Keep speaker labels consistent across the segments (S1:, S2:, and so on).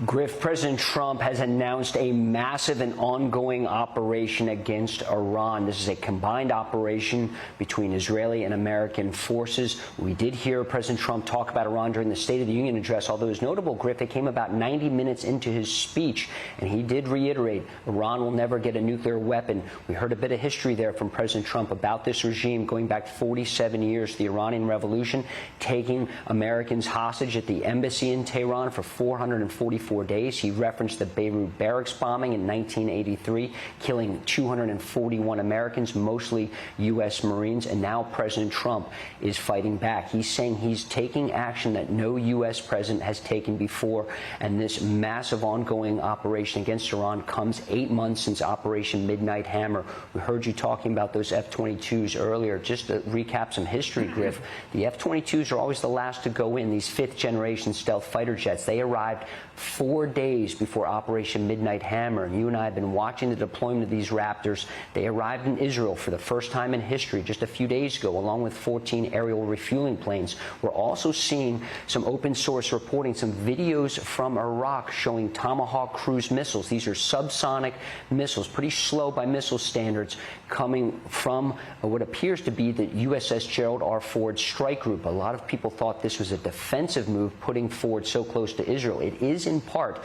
S1: Griff, President Trump has announced a massive and ongoing operation against Iran. This is a combined operation between Israeli and American forces. We did hear President Trump talk about Iran during the State of the Union address, although it's notable, Griff, it came about 90 minutes into his speech, and he did reiterate Iran will never get a nuclear weapon. We heard a bit of history there from President Trump about this regime going back 47 years, the Iranian Revolution, taking Americans hostage at the embassy in Tehran for 444 days. He referenced the Beirut barracks bombing in 1983, killing 241 Americans, mostly U.S. Marines, and now President Trump is fighting back. He's saying he's taking action that no U.S. president has taken before, and this massive ongoing operation against Iran comes 8 months since Operation Midnight Hammer. We heard you talking about those F-22s earlier. Just to recap some history, Griff, the F-22s are always the last to go in, these fifth-generation stealth fighter jets. They arrived 4 days before Operation Midnight Hammer, and you and I have been watching the deployment of these Raptors. They arrived in Israel for the first time in history just a few days ago, along with 14 aerial refueling planes. We're also seeing some open source reporting, some videos from Iraq showing Tomahawk cruise missiles. These are subsonic missiles, pretty slow by missile standards, coming from what appears to be the USS Gerald R. Ford strike group. A lot of people thought this was a defensive move, putting Ford so close to Israel. It is in part.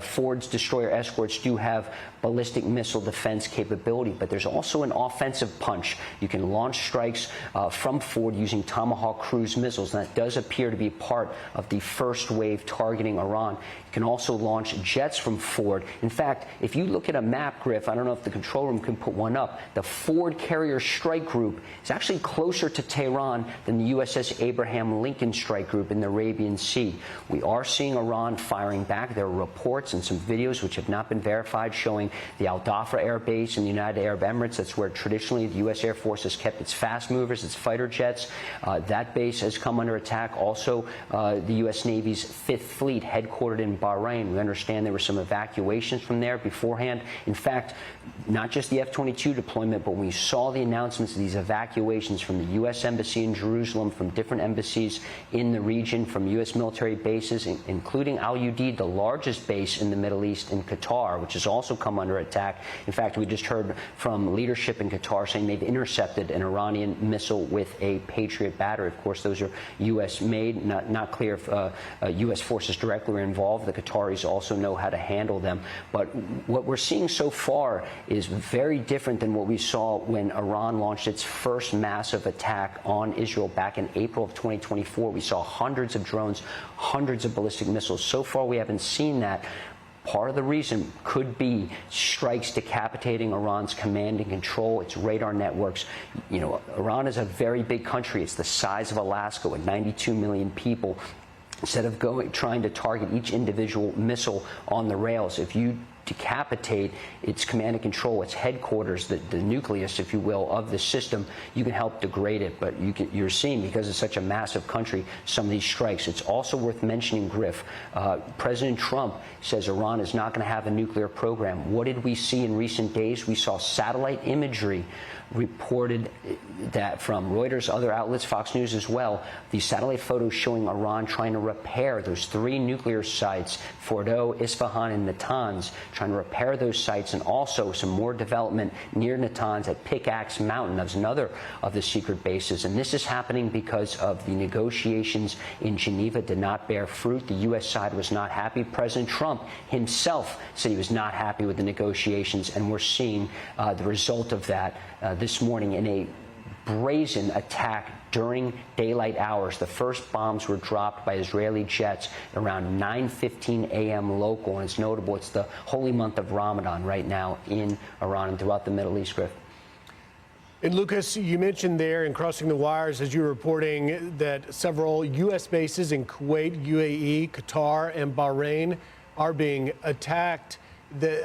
S1: Ford's destroyer escorts do have ballistic missile defense capability, but there's also an offensive punch. You can launch strikes from Ford using Tomahawk cruise missiles, and that does appear to be part of the first wave targeting Iran. You can also launch jets from Ford. In fact, if you look at a map, Griff, I don't know if the control room can put one up, the Ford carrier strike group is actually closer to Tehran than the USS Abraham Lincoln strike group in the Arabian Sea. We are seeing Iran firing back. There are reports and some videos which have not been verified showing the Al Dhafra Air Base in the United Arab Emirates. That's where traditionally the U.S. Air Force has kept its fast movers, its fighter jets. That base has come under attack. Also, the U.S. Navy's Fifth Fleet, headquartered in Bahrain. We understand there were some evacuations from there beforehand. In fact, not just the F-22 deployment, but we saw the announcements of these evacuations from the U.S. Embassy in Jerusalem, from different embassies in the region, from U.S. military bases, including Al Udeid, the largest base in the Middle East, in Qatar, which has also come under attack. In fact, we just heard from leadership in Qatar saying they've intercepted an Iranian missile with a Patriot battery. Of course, those are U.S. made. Not clear if U.S. forces directly were involved. The Qataris also know how to handle them. But what we're seeing so far is very different than what we saw when Iran launched its first massive attack on Israel back in April of 2024. We saw hundreds of drones, hundreds of ballistic missiles. So far, we haven't seen that. Part of the reason could be strikes decapitating Iran's command and control, its radar networks. You know, Iran is a very big country. It's the size of Alaska with 92 million people. Instead of trying to target each individual missile on the rails, if you decapitate its command and control, its headquarters, the nucleus, if you will, of the system, you can help degrade it. But you're seeing, because it's such a massive country, some of these strikes. It's also worth mentioning, Griff, President Trump says Iran is not going to have a nuclear program. What did we see in recent days? We saw satellite imagery reported that from Reuters, other outlets, Fox News as well, these satellite photos showing Iran trying to repair those 3 nuclear sites, Fordo, Isfahan, and Natanz, trying to repair those sites, and also some more development near Natanz at Pickaxe Mountain. That's another of the secret bases. And this is happening because of the negotiations in Geneva did not bear fruit. The U.S. side was not happy. President Trump himself said he was not happy with the negotiations, and we're seeing the result of that this morning in a brazen attack during daylight hours. The first bombs were dropped by Israeli jets around 9:15 a.m. local, and it's notable it's the holy month of Ramadan right now in Iran and throughout the Middle East, Griff.
S2: And Lucas, you mentioned there in Crossing the Wires, as you were reporting, that several U.S. bases in Kuwait, UAE, Qatar, and Bahrain are being attacked.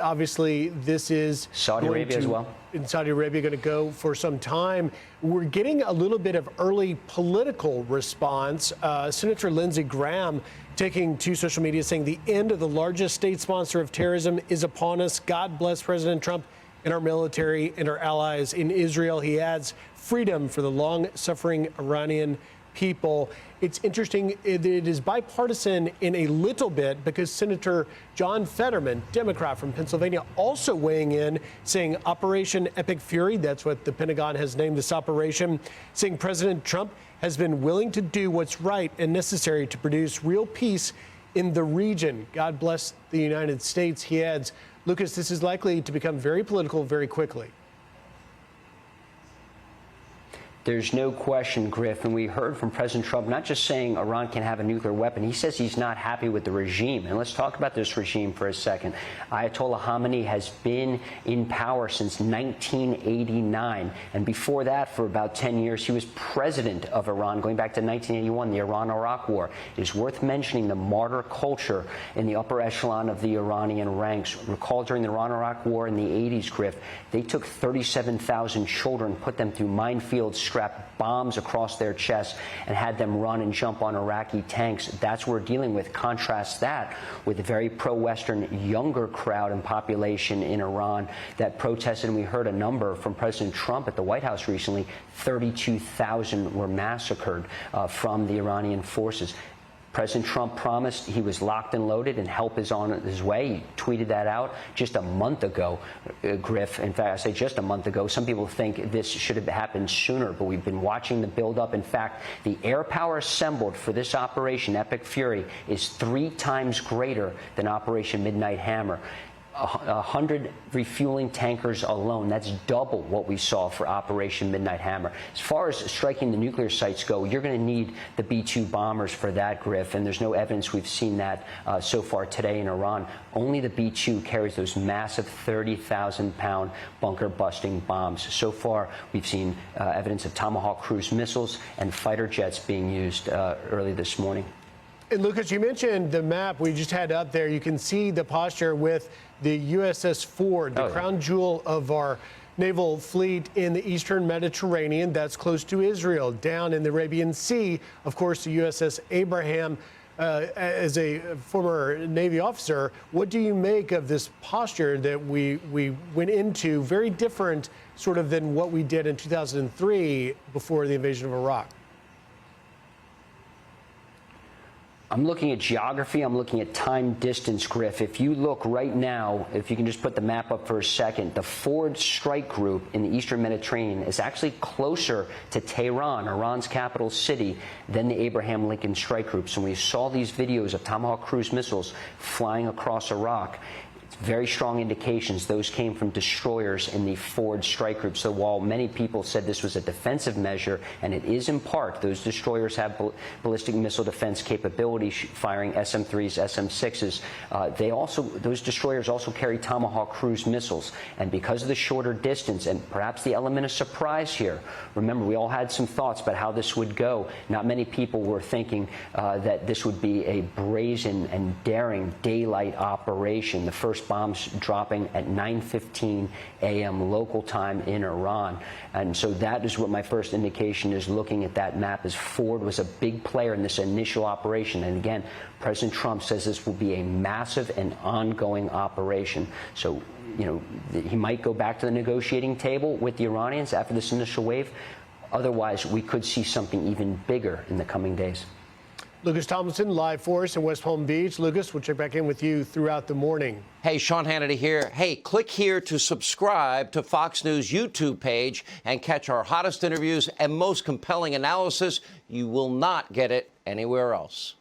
S2: Obviously, this is
S1: Saudi Arabia as well.
S2: In Saudi Arabia, going to go for some time. We're getting a little bit of early political response. Senator Lindsey Graham taking to social media saying the end of the largest state sponsor of terrorism is upon us. God bless President Trump and our military and our allies in Israel. He adds freedom for the long-suffering Iranian people. It's interesting, it is bipartisan in a little bit because Senator John Fetterman, Democrat from Pennsylvania, also weighing in, saying Operation Epic Fury, that's what the Pentagon has named this operation, saying President Trump has been willing to do what's right and necessary to produce real peace in the region. God bless the United States, he adds. Lucas, this is likely to become very political very quickly.
S1: There's no question, Griff, and we heard from President Trump not just saying Iran can have a nuclear weapon. He says he's not happy with the regime. And let's talk about this regime for a second. Ayatollah Khamenei has been in power since 1989. And before that, for about 10 years, he was president of Iran, going back to 1981, the Iran-Iraq War. It is worth mentioning the martyr culture in the upper echelon of the Iranian ranks. Recall during the Iran-Iraq War in the 80s, Griff, they took 37,000 children, put them through minefields, strapped bombs across their chests, and had them run and jump on Iraqi tanks. That's what we're dealing with. Contrast that with a very pro-Western, younger crowd and population in Iran that protested, and we heard a number from President Trump at the White House recently. 32,000 were massacred from the Iranian forces. President Trump promised he was locked and loaded and help is on his way. He tweeted that out just a month ago, Griff. In fact, I say just a month ago. Some people think this should have happened sooner, but we've been watching the buildup. In fact, the air power assembled for this Operation Epic Fury is 3 times greater than Operation Midnight Hammer. 100 refueling tankers alone. That's double what we saw for Operation Midnight Hammer. As far as striking the nuclear sites go, you're going to need the B-2 bombers for that, Griff, and there's no evidence we've seen that so far today in Iran. Only the B-2 carries those massive 30,000-pound bunker-busting bombs. So far, we've seen evidence of Tomahawk cruise missiles and fighter jets being used early this morning.
S2: And Lucas, you mentioned the map we just had up there. You can see the posture with the USS Ford, the crown jewel of our naval fleet in the eastern Mediterranean. That's close to Israel. Down in the Arabian Sea, of course, the USS Abraham. As a former Navy officer, what do you make of this posture that we went into, very different sort of than what we did in 2003 before the invasion of Iraq?
S1: I'm looking at geography. I'm looking at time distance, Griff. If you look right now, if you can just put the map up for a second, the Ford strike group in the eastern Mediterranean is actually closer to Tehran, Iran's capital city, than the Abraham Lincoln strike groups. And we saw these videos of Tomahawk cruise missiles flying across Iraq. Very strong indications those came from destroyers in the Ford strike group. So while many people said this was a defensive measure, and it is in part, those destroyers have ballistic missile defense capability, firing SM-3s, SM-6s. Those destroyers also carry Tomahawk cruise missiles. And because of the shorter distance and perhaps the element of surprise here, remember, we all had some thoughts about how this would go. Not many people were thinking that this would be a brazen and daring daylight operation. The first bombs dropping at 9:15 a.m. local time in Iran. And so that is what my first indication is looking at that map, is Ford was a big player in this initial operation. And again, President Trump says this will be a massive and ongoing operation. So, you know, he might go back to the negotiating table with the Iranians after this initial wave. Otherwise, we could see something even bigger in the coming days.
S2: Lucas Tomlinson, live for us in West Palm Beach. Lucas, we'll check back in with you throughout the morning.
S3: Hey, Sean Hannity here. Hey, click here to subscribe to Fox News YouTube page and catch our hottest interviews and most compelling analysis. You will not get it anywhere else.